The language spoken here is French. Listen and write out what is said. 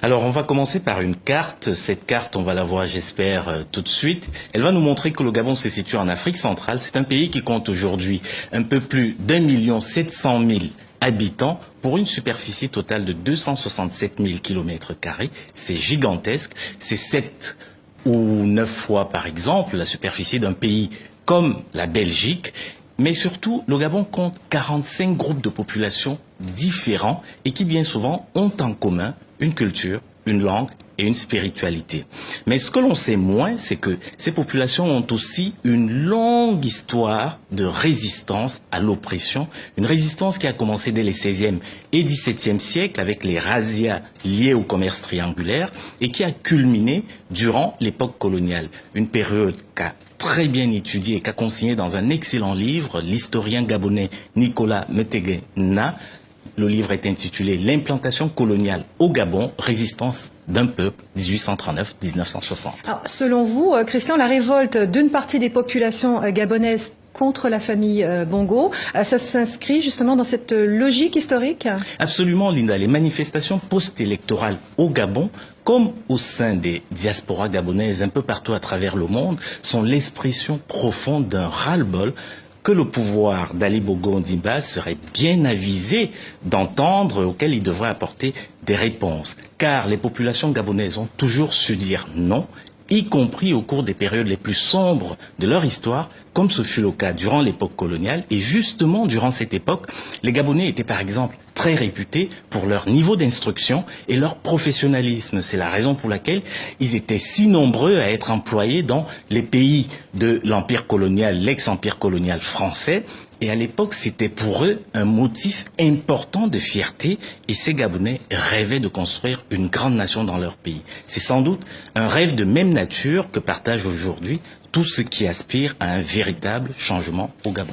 Alors, on va commencer par une carte. Cette carte, on va la voir, j'espère, tout de suite. Elle va nous montrer que le Gabon se situe en Afrique centrale. C'est un pays qui compte aujourd'hui un peu plus d'1,7 million habitants pour une superficie totale de 267 000 km². C'est gigantesque. C'est 7 ou 9 fois, par exemple, la superficie d'un pays comme la Belgique. Mais surtout, le Gabon compte 45 groupes de population différents et qui bien souvent ont en commun une culture, une langue et une spiritualité. Mais ce que l'on sait moins, c'est que ces populations ont aussi une longue histoire de résistance à l'oppression, une résistance qui a commencé dès les 16e et 17e siècles avec les razzias liées au commerce triangulaire et qui a culminé durant l'époque coloniale, une période qu'a très bien étudié et qu'a consigné dans un excellent livre l'historien gabonais Nicolas Meteguena. Le livre est intitulé L'implantation coloniale au Gabon, résistance d'un peuple, 1839-1960. Selon vous, Christian, la révolte d'une partie des populations gabonaises contre la famille Bongo, ça s'inscrit justement dans cette logique historique? Absolument, Linda. Les manifestations post-électorales au Gabon, comme au sein des diasporas gabonaises un peu partout à travers le monde, sont l'expression profonde d'un ras-le-bol que le pouvoir d'Ali Bongo Ondimba serait bien avisé d'entendre, auquel il devrait apporter des réponses. Car les populations gabonaises ont toujours su dire non, y compris au cours des périodes les plus sombres de leur histoire, comme ce fut le cas durant l'époque coloniale. Et justement, durant cette époque, les Gabonais étaient par exemple très réputés pour leur niveau d'instruction et leur professionnalisme. C'est la raison pour laquelle ils étaient si nombreux à être employés dans les pays de l'empire colonial, l'ex-empire colonial français. Et à l'époque, c'était pour eux un motif important de fierté et ces Gabonais rêvaient de construire une grande nation dans leur pays. C'est sans doute un rêve de même nature que partagent aujourd'hui tous ceux qui aspirent à un véritable changement au Gabon.